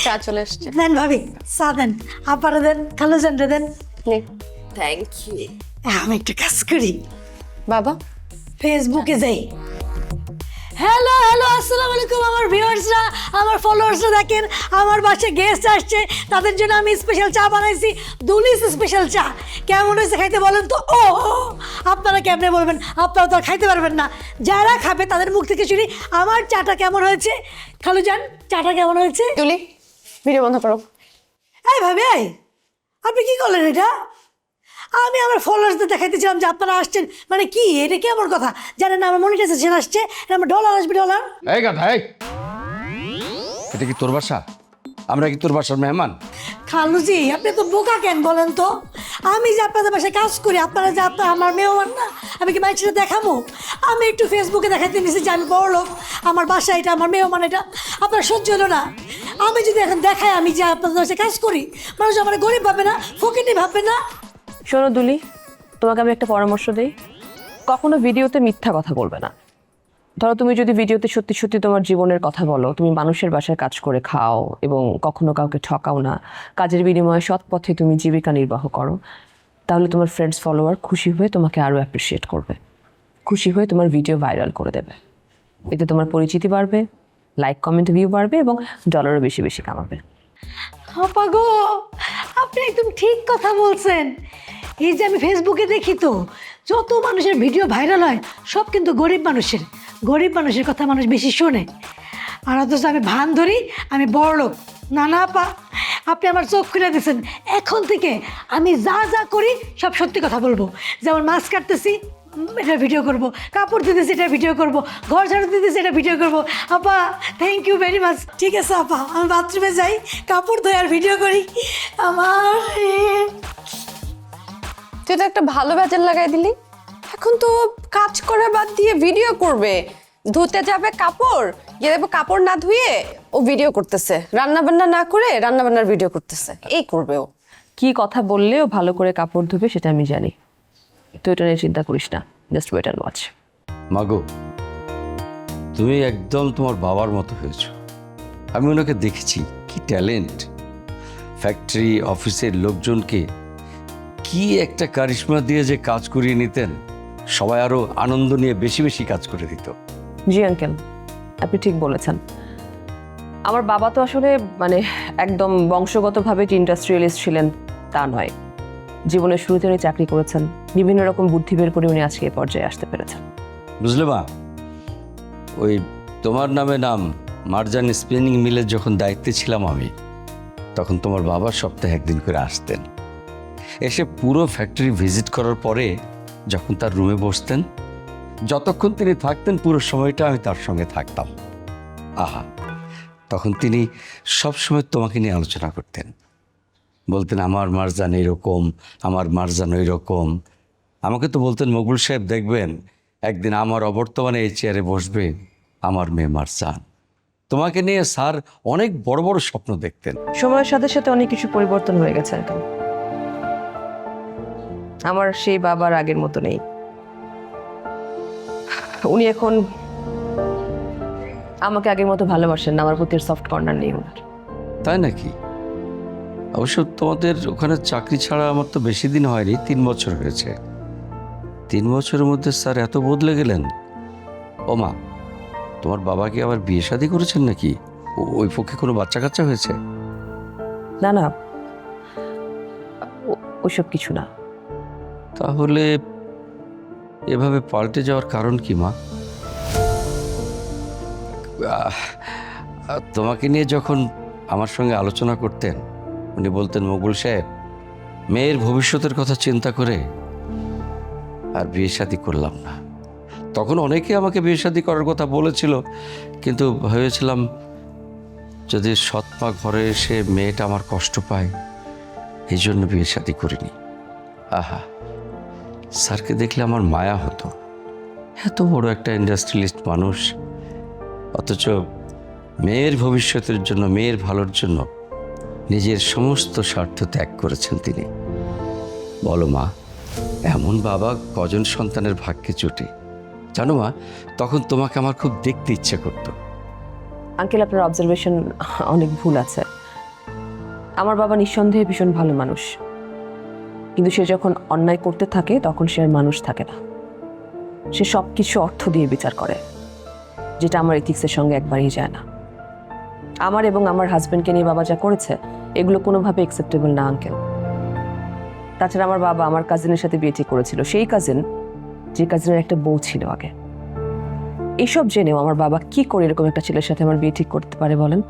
চা চলে এসছে। দেন ভাবি, চা দেন, আপারে দেন, খালুজানরে দেন। Thank you. আমি একটু কাজ করি, বাবা ফেসবুকে যাই। হ্যালো হ্যালো, আসসালামু আলাইকুম আমার ভিউয়ার্সরা, আমার ফলোয়ার্সরা। দেখেন আমার বাসায় গেস্ট আসছে, তাদের জন্য আমি স্পেশাল চা বানাইছি, দুলিস স্পেশাল চা। কেমন হয়েছে খাইতে বলেন তো? ও আপনারা কেমনে বলবেন, আপনারা তো আর খাইতে পারবেন না। যারা খাবে তাদের মুখ থেকে শুনি আমার চাটা কেমন হয়েছে। খালুজান, চাটা কেমন হয়েছে? তুলি ভিডিও বন্ধ করো। এই ভাবি, এই আপনি কি করলেন এটা? আমি আমার ফলোয়ার্সদের দেখাইতেছিলাম যে আপনারা আসছেন, মানে কি এটা কি আমার কথা জানেন না? আমার মনিটাইজেশন আসছে, আমার ডলার আসবে, ডলার। এই গাধা, এই এটা কি তোর বাসা? আমরা কি তোর বাসার মেহমান? খালুজি, আপনি তো বোকা কেন বলেন তো? আমি যে আপনাদের বাসায় কাজ করি, আপনারা যে আমার মেহমান না, আমি কি মানুষের দেখাবো? আমি একটু ফেসবুকে দেখাতে নিয়েছি যে আমি বড় লোক, আমার বাসা এটা, আমার মেহমান এটা। আপনার সহ্য হলো না? আমি যদি এখন দেখাই আমি যে আপনাদের বাসায় কাজ করি, মানুষ আমার গরিব ভাবে না, ফকিনি ভাববে না? শোনো দুলি, তোমাকে আমি একটা পরামর্শ দিই, কখনো ভিডিওতে মিথ্যা কথা বলবে না। ধরো তুমি যদি ভিডিওতে সত্যি সত্যি তোমার জীবনের কথা বলো, তুমি মানুষের বাসায় কাজ করে খাও এবং কখনো কাউকে ঠকাও না, কাজের বিনিময়ে সৎ পথে তুমি জীবিকা নির্বাহ করো, তাহলে তোমার ফ্রেন্ডস ফলোয়ার খুশি হয়ে তোমাকে আরও অ্যাপ্রিসিয়েট করবে, খুশি হয়ে তোমার ভিডিও ভাইরাল করে দেবে। এতে তোমার পরিচিতি বাড়বে, লাইক কমেন্ট ভিউ বাড়বে এবং ডলারও বেশি বেশি কামাবে। আপা গো, আপনি একদম ঠিক কথা বলছেন। এই যে আমি ফেসবুকে দেখি তো যত মানুষের ভিডিও ভাইরাল হয় সব কিন্তু গরিব মানুষের, গরিব মানুষের কথা মানুষ বেশি শোনে। আর অথচ আমি ভান ধরি আমি বড় লোক। না না আপা, আপনি আমার চোখ খুলে দিয়েছেন। এখন থেকে আমি যা যা করি সব সত্যি কথা বলবো। যেমন মাছ কাটতেছি এটা ভিডিও করব, কাপড় দিতেছি এটা ভিডিও করব, ঘর ঝাড়ু দিতেছি এটা ভিডিও করব। আপা থ্যাংক ইউ ভেরি মাচ। ঠিক আছে আপা, আমি বাথরুমে যাই, কাপড় ধোই আর ভিডিও করি। আমার তুই তো একটা ভালো বেজাল লাগাই দিলি। এখন তো কাজ করা বাদ দিয়ে ভিডিও করবে, ধুতে যাবে কাপড়, গিয়ে দেখবো কাপড় না ধুয়ে ও ভিডিও করতেছে, রান্না বান্না না করে রান্না বান্নার ভিডিও করতেছে। এই করবে ও। কি কথা বললেও ভালো করে কাপড় ধুবে সেটা আমি জানি, তুই এটা নিয়ে চিন্তা করিস না, জাস্ট ওয়েট অ্যান্ড ওয়াচ। মাগো, তুমি একদম তোমার বাবার মতো হয়েছো। আমি ওনাকে দেখেছি, কি ট্যালেন্ট। ফ্যাক্টরি অফিসের লোকজনকে কি একটা কারিশমা দিয়ে যে কাজ করিয়ে নিতেন, সবাই আরো আনন্দ নিয়ে বেশি বেশি কাজ করে দিত। জি আঙ্কেল, আপনি ঠিক বলেছেন। আমার বাবা তো আসলে মানে একদম বংশগতভাবে যে ইন্ডাস্ট্রিয়ালিস্ট ছিলেন তা নয়, জীবনের শুরুতে উনি চাকরি করেছেন, বিভিন্ন রকম বুদ্ধি বের করে উনি আজকে এই পর্যায়ে আসতে পেরেছেন। বুঝলে মা, ওই তোমার নামে নাম মার্জান স্পিনিং মিলের যখন দায়িত্বে ছিলাম আমি, তখন তোমার বাবা সপ্তাহে একদিন করে আসতেন। এসে পুরো ফ্যাক্টরি ভিজিট করার পরে যখন তার রুমে বসতেন, যতক্ষণ তিনি থাকতেন পুরো সময়টা আমি তার সঙ্গে থাকতাম। আহা, তখন তিনি সবসময় তোমাকে নিয়ে আলোচনা করতেন, বলতেন আমার মারজান এরকম, আমার মারজান ওই রকম। আমাকে তো বলতেন মকবুল সাহেব দেখবেন একদিন আমার অবর্তমানে এই চেয়ারে বসবে আমার মেয়ে মারজান। তোমাকে নিয়ে স্যার অনেক বড় বড় স্বপ্ন দেখতেন। সময়ের সাথে সাথে অনেক কিছু পরিবর্তন হয়ে গেছে আঙ্কেল, আমার সেই বাবার আগের মতো নেই। উনি এখন আমাকে আগের মতো ভালোবাসেন না, আমার প্রতি সফট কর্নার নেই ওনার। তাই নাকি? অবশ্য তোমাদের ওখানে চাকরি ছাড়া আমার তো বেশি দিন হয়নি, 3 বছর হয়েছে। 3 বছরের মধ্যে স্যার এত বদলে গেলেন। ও মা, তোমার বাবা কি আবার বিয়ে শাদী করেছেন নাকি? ওই পক্ষে কোনো বাচ্চা কাচ্চা হয়েছে? না না, ওইসব কিছু না। তাহলে এভাবে পাল্টে যাওয়ার কারণ কি মা? তোমাকে নিয়ে যখন আমার সঙ্গে আলোচনা করতেন, উনি বলতেন মকবুল সাহেব মেয়ের ভবিষ্যতের কথা চিন্তা করে আর বিয়ে শাদী করলাম না। তখন অনেকে আমাকে বিয়ে শাদী করার কথা বলেছিল, কিন্তু ভেবেছিলাম যদি সৎ মা ঘরে এসে মেয়েটা আমার কষ্ট পায়, এই জন্য বিয়ে শাদী করিনি। আহা, স্যারকে দেখলে আমার মায়া হতো। এত বড় একটা ইন্ডাস্ট্রিয়ালিস্ট মানুষ, অথচ মেয়ের ভবিষ্যতের জন্য, মেয়ের ভালোর জন্য নিজের সমস্ত স্বার্থ ত্যাগ করেছেন তিনি। বলো মা, এমন বাবা কজন সন্তানের ভাগ্যে জোটে? জানো মা, তখন তোমাকে আমার খুব দেখতে ইচ্ছে করতো। আঙ্কেল, আপনার অবজারভেশন অনেক ভুল আছে। আমার বাবা নিঃসন্দেহে ভীষণ ভালো মানুষ, কিন্তু সে যখন অন্যায় করতে থাকে তখন সে আর মানুষ থাকে না। সে সব কিছু অর্থ দিয়ে বিচার করে, যেটা আমার এথিক্সের সঙ্গে একবারই যায় না। আমার এবং আমার হাজবেন্ডকে নিয়ে বাবা যা করেছে এগুলো কোনোভাবে অ্যাকসেপ্টেবল না আঙ্কেল। তাছাড়া আমার বাবা আমার কাজিনের সাথে বিয়ে ঠিক করেছিল, সেই কাজিন যে কাজিনের একটা বউ ছিল আগে। এইসব জেনেও আমার বাবা কি করে এরকম একটা ছেলের সাথে আমার বিয়ে ঠিক করতে পারে বলেন?